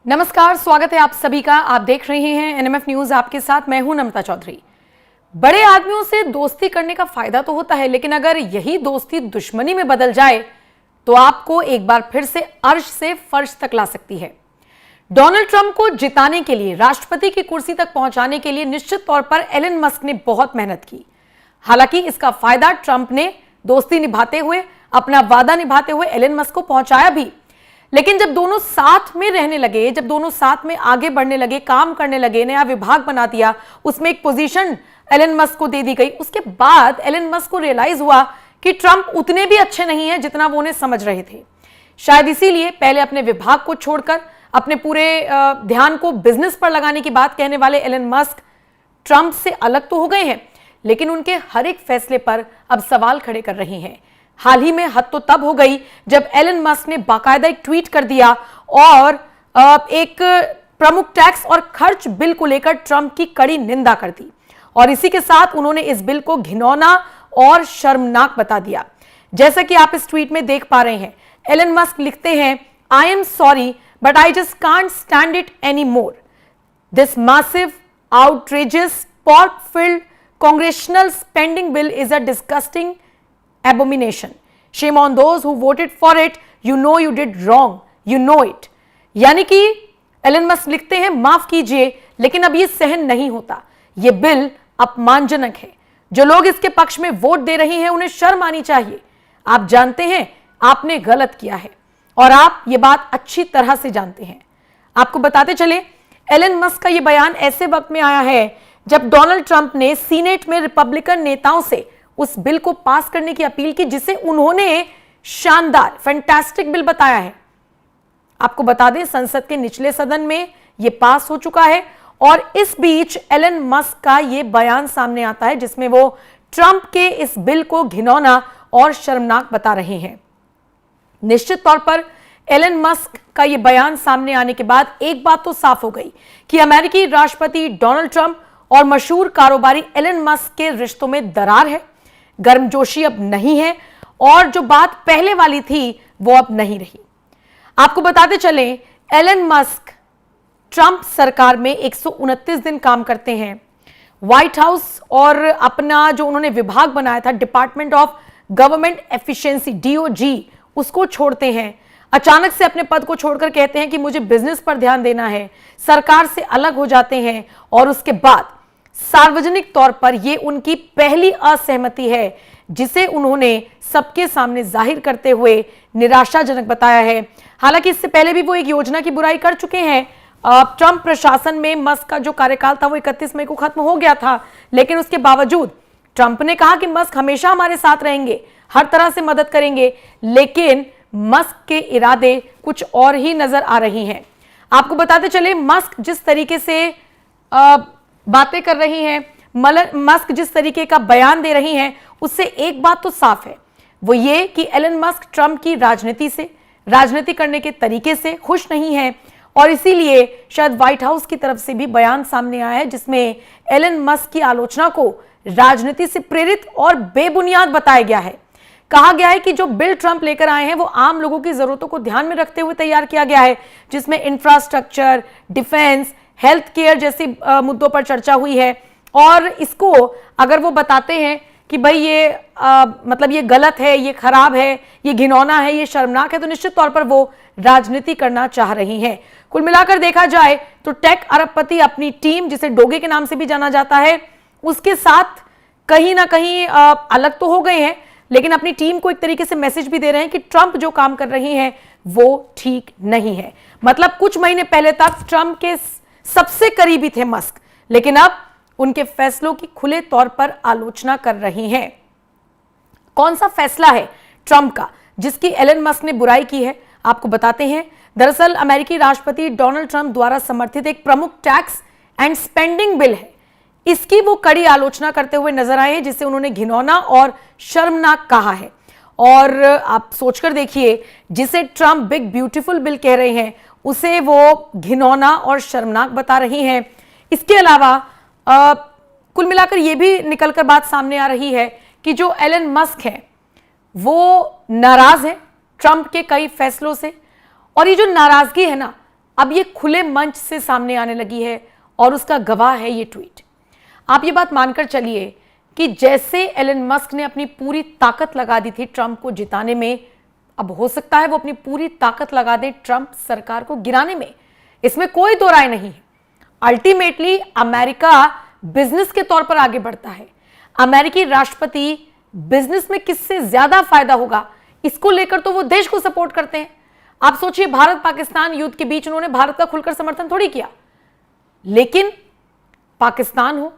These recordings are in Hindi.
नमस्कार, स्वागत है आप सभी का। आप देख रहे हैं एनएमएफ न्यूज। आपके साथ मैं हूं नम्रता चौधरी। बड़े आदमियों से दोस्ती करने का फायदा तो होता है, लेकिन अगर यही दोस्ती दुश्मनी में बदल जाए तो आपको एक बार फिर से अर्श से फर्श तक ला सकती है। डोनाल्ड ट्रंप को जिताने के लिए, राष्ट्रपति की कुर्सी तक पहुंचाने के लिए निश्चित तौर पर एलन मस्क ने बहुत मेहनत की। हालांकि इसका फायदा ट्रंप ने दोस्ती निभाते हुए, अपना वादा निभाते हुए एलन मस्क को पहुंचाया भी। लेकिन जब दोनों साथ में रहने लगे, जब दोनों साथ में आगे बढ़ने लगे, काम करने लगे, नया विभाग बना दिया, उसमें एक पोजीशन एलन मस्क को दे दी गई, उसके बाद एलन मस्क को रियलाइज हुआ कि ट्रंप उतने भी अच्छे नहीं हैं जितना वो उन्हें समझ रहे थे। शायद इसीलिए पहले अपने विभाग को छोड़कर अपने पूरे ध्यान को बिजनेस पर लगाने की बात कहने वाले एलन मस्क ट्रंप से अलग तो हो गए हैं, लेकिन उनके हर एक फैसले पर अब सवाल खड़े कर रहे हैं। हाल ही में हद तो तब हो गई जब एलन मस्क ने बाकायदा एक ट्वीट कर दिया और एक प्रमुख टैक्स और खर्च बिल को लेकर ट्रंप की कड़ी निंदा कर दी, और इसी के साथ उन्होंने इस बिल को घिनौना और शर्मनाक बता दिया। जैसा कि आप इस ट्वीट में देख पा रहे हैं, एलन मस्क लिखते हैं, I am sorry but I just can't stand it any more. This massive outrageous pork-filled congressional spending bill is a disgusting abomination. Shame on those who voted for it. You know you did wrong. You know it. यानी कि एलन मस्क लिखते हैं, माफ कीजिए लेकिन अब ये सहन नहीं होता। ये बिल अपमानजनक है। जो लोग इसके पक्ष में वोट दे रहे हैं उन्हें शर्म आनी चाहिए। आप जानते हैं आपने गलत किया है और आप ये बात अच्छी तरह से जानते हैं। आपको बताते चले, एलन मस्क का ये बयान ऐसे वक्त में आया है जब डोनाल्ड ट्रंप ने सीनेट में रिपब्लिकन नेताओं से उस बिल को पास करने की अपील की, जिसे उन्होंने शानदार, फैंटास्टिक बिल बताया है। आपको बता दें, संसद के निचले सदन में यह पास हो चुका है और इस बीच एलन मस्क का यह बयान सामने आता है जिसमें वो ट्रंप के इस बिल को घिनौना और शर्मनाक बता रहे हैं। निश्चित तौर पर एलन मस्क का यह बयान सामने आने के बाद एक बात तो साफ हो गई कि अमेरिकी राष्ट्रपति डोनाल्ड ट्रंप और मशहूर कारोबारी एलन मस्क के रिश्तों में दरार है। गर्मजोशी अब नहीं है और जो बात पहले वाली थी वो अब नहीं रही। आपको बताते चलें, एलन मस्क ट्रंप सरकार में 129 दिन काम करते हैं। व्हाइट हाउस और अपना जो उन्होंने विभाग बनाया था, department of government efficiency, DOG, उसको छोड़ते हैं। अचानक से अपने पद को छोड़कर कहते हैं कि मुझे बिजनेस पर ध्यान देना है, सरकार से अलग हो जाते हैं और उसके बाद सार्वजनिक तौर पर यह उनकी पहली असहमति है जिसे उन्होंने सबके सामने जाहिर करते हुए निराशाजनक बताया है। हालांकि इससे पहले भी वो एक योजना की बुराई कर चुके हैं। ट्रंप प्रशासन में मस्क का जो कार्यकाल था वो 31 मई को खत्म हो गया था, लेकिन उसके बावजूद ट्रंप ने कहा कि मस्क हमेशा हमारे साथ रहेंगे, हर तरह से मदद करेंगे, लेकिन मस्क के इरादे कुछ और ही नजर आ रही हैं। आपको बताते चले, मस्क जिस तरीके से बातें कर रही हैं, मस्क जिस तरीके का बयान दे रही हैं, उससे एक बात तो साफ है, वो ये कि एलन मस्क ट्रंप की राजनीति से, राजनीति करने के तरीके से खुश नहीं है और इसीलिए शायद व्हाइट हाउस की तरफ से भी बयान सामने आया है जिसमें एलन मस्क की आलोचना को राजनीति से प्रेरित और बेबुनियाद बताया गया है। कहा गया है कि जो बिल ट्रंप लेकर आए हैं वो आम लोगों की जरूरतों को ध्यान में रखते हुए तैयार किया गया है, जिसमें इंफ्रास्ट्रक्चर, डिफेंस, हेल्थ केयर जैसे मुद्दों पर चर्चा हुई है। और इसको अगर वो बताते हैं कि भाई ये मतलब ये गलत है, ये खराब है, ये घिनौना है, ये शर्मनाक है, तो निश्चित तौर पर वो राजनीति करना चाह रही हैं। कुल मिलाकर देखा जाए तो टेक अरबपति अपनी टीम, जिसे डोगे के नाम से भी जाना जाता है, उसके साथ कहीं ना कहीं अलग तो हो गए हैं, लेकिन अपनी टीम को एक तरीके से मैसेज भी दे रहे हैं कि ट्रंप जो काम कर रही हैं वो ठीक नहीं है। मतलब कुछ महीने पहले तक ट्रंप के सबसे करीबी थे मस्क, लेकिन अब उनके फैसलों की खुले तौर पर आलोचना कर रही हैं। कौन सा फैसला है ट्रंप का जिसकी एलन मस्क ने बुराई की है, आपको बताते हैं। दरअसल अमेरिकी राष्ट्रपति डोनाल्ड ट्रंप द्वारा समर्थित एक प्रमुख टैक्स एंड स्पेंडिंग बिल है, इसकी वो कड़ी आलोचना करते हुए नजर आए हैं, जिसे उन्होंने घिनौना और शर्मनाक कहा है। और आप सोचकर देखिए, जिसे ट्रंप बिग ब्यूटीफुल बिल कह रहे हैं उसे वो घिनौना और शर्मनाक बता रही हैं। इसके अलावा कुल मिलाकर यह भी निकलकर बात सामने आ रही है कि जो एलन मस्क है वो नाराज है ट्रंप के कई फैसलों से, और ये जो नाराजगी है ना, अब ये खुले मंच से सामने आने लगी है और उसका गवाह है ये ट्वीट। आप ये बात मानकर चलिए कि जैसे एलन मस्क ने अपनी पूरी ताकत लगा दी थी ट्रंप को जिताने में, अब हो सकता है वो अपनी पूरी ताकत लगा दें ट्रंप सरकार को गिराने में। इसमें कोई दो राय नहीं है। अल्टीमेटली अमेरिका बिजनेस के तौर पर आगे बढ़ता है। अमेरिकी राष्ट्रपति बिजनेस में किससे ज्यादा फायदा होगा इसको लेकर तो वो देश को सपोर्ट करते हैं। आप सोचिए, भारत पाकिस्तान युद्ध के बीच उन्होंने भारत का खुलकर समर्थन थोड़ी किया, लेकिन पाकिस्तान हो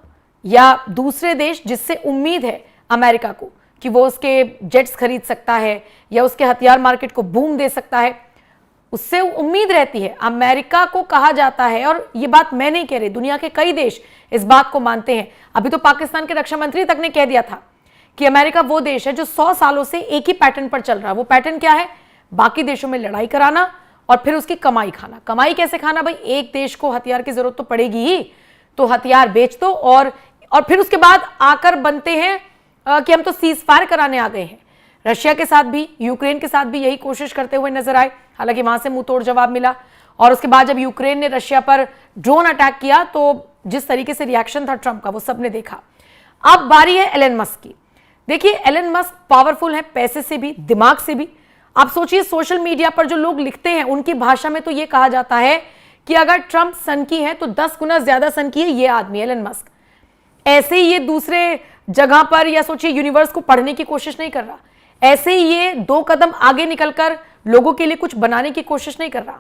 या दूसरे देश जिससे उम्मीद है अमेरिका को कि वो उसके जेट्स खरीद सकता है या उसके हथियार मार्केट को बूम दे सकता है, उससे उम्मीद रहती है। अमेरिका को कहा जाता है, और ये बात मैं नहीं कह रही, दुनिया के कई देश इस बात को मानते हैं। अभी तो पाकिस्तान के रक्षा मंत्री तक ने कह दिया था कि अमेरिका वो देश है जो 100 सालों से एक ही पैटर्न पर चल रहा है। वो पैटर्न क्या है? बाकी देशों में लड़ाई कराना और फिर उसकी कमाई खाना। कमाई कैसे खाना? भाई एक देश को हथियार की जरूरत तो पड़ेगी ही, तो हथियार बेच दो और फिर उसके बाद आकर बनते हैं कि हम तो सीज फायर कराने आ गए हैं। रशिया के साथ भी, यूक्रेन के साथ भी यही कोशिश करते हुए नजर आए, हालांकि वहां से मुंह तोड़ जवाब मिला। और उसके बाद जब यूक्रेन ने रशिया पर ड्रोन अटैक किया तो जिस तरीके से रिएक्शन था ट्रंप का, वो सबने देखा। अब बारी है एलन मस्क की। देखिए, एलन मस्क पावरफुल है, पैसे से भी, दिमाग से भी। आप सोचिए, सोशल मीडिया पर जो लोग लिखते हैं उनकी भाषा में तो ये कहा जाता है कि अगर ट्रंप सनकी है तो 10 गुना ज्यादा सनकी है ये आदमी एलन मस्क। ऐसे ही ये दूसरे जगह पर, या सोचिए यूनिवर्स को पढ़ने की कोशिश नहीं कर रहा, ऐसे ही ये 2 कदम आगे निकलकर लोगों के लिए कुछ बनाने की कोशिश नहीं कर रहा।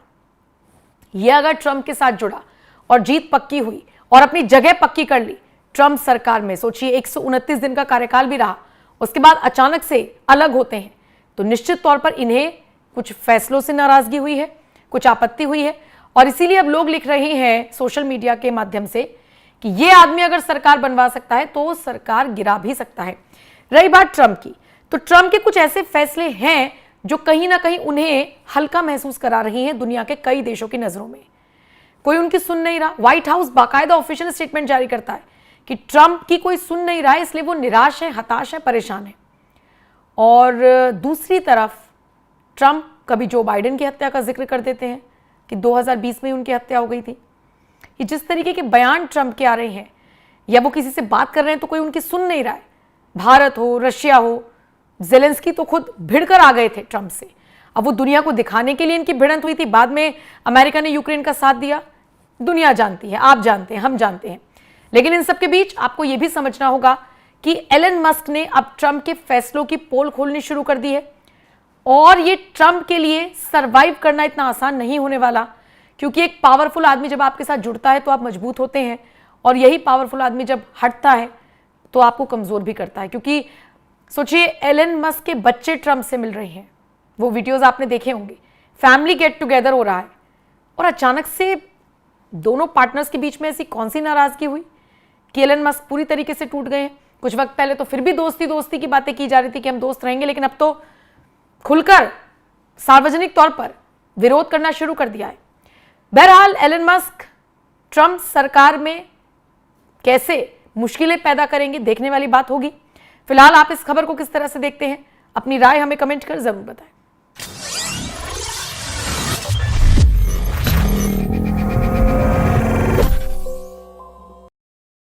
ये अगर ट्रंप के साथ जुड़ा और जीत पक्की हुई और अपनी जगह पक्की कर ली ट्रंप सरकार में, सोचिए 129 दिन का कार्यकाल भी रहा, उसके बाद अचानक से अलग होते हैं, तो निश्चित तौर पर इन्हें कुछ फैसलों से नाराजगी हुई है, कुछ आपत्ति हुई है। और इसीलिए अब लोग लिख रहे हैं सोशल मीडिया के माध्यम से कि ये आदमी अगर सरकार बनवा सकता है तो सरकार गिरा भी सकता है। रही बात ट्रंप की, तो ट्रंप के कुछ ऐसे फैसले हैं जो कहीं ना कहीं उन्हें हल्का महसूस करा रही हैं दुनिया के कई देशों की नजरों में। कोई उनकी सुन नहीं रहा। व्हाइट हाउस बाकायदा ऑफिशियल स्टेटमेंट जारी करता है कि ट्रंप की कोई सुन नहीं रहा है, इसलिए वो निराश है, हताश है, परेशान है। और दूसरी तरफ ट्रंप कभी जो बाइडेन की हत्या का जिक्र कर देते हैं कि 2020 में उनकी हत्या हो गई थी। ये जिस तरीके के बयान ट्रंप के आ रहे हैं, या वो किसी से बात कर रहे हैं तो कोई उनकी सुन नहीं रहा है। भारत हो, रशिया हो, ज़ेलेंस्की तो खुद भिड़कर आ गए थे ट्रंप से। अब वो दुनिया को दिखाने के लिए इनकी भिड़ंत हुई थी। बाद में अमेरिका ने यूक्रेन का साथ दिया, दुनिया जानती है, आप जानते हैं, हम जानते हैं। लेकिन इन सबके बीच आपको यह भी समझना होगा कि एलन मस्क ने अब ट्रंप के फैसलों की पोल खोलनी शुरू कर दी है। और ये ट्रंप के लिए सरवाइव करना इतना आसान नहीं होने वाला, क्योंकि एक पावरफुल आदमी जब आपके साथ जुड़ता है तो आप मजबूत होते हैं, और यही पावरफुल आदमी जब हटता है तो आपको कमजोर भी करता है। क्योंकि सोचिए, एलन मस्क के बच्चे ट्रंप से मिल रहे हैं, वो वीडियोस आपने देखे होंगे, फैमिली गेट टुगेदर हो रहा है, और अचानक से दोनों पार्टनर्स के बीच में ऐसी कौन सी नाराजगी हुई कि एलन मस्क पूरी तरीके से टूट गए हैं। कुछ वक्त पहले तो फिर भी दोस्ती दोस्ती की बातें की जा रही थी कि हम दोस्त रहेंगे, लेकिन अब तो खुलकर सार्वजनिक तौर पर विरोध करना शुरू कर दिया है। बहरहाल एलन मस्क ट्रंप सरकार में कैसे मुश्किलें पैदा करेंगे, देखने वाली बात होगी। फिलहाल आप इस खबर को किस तरह से देखते हैं, अपनी राय हमें कमेंट कर जरूर बताएं।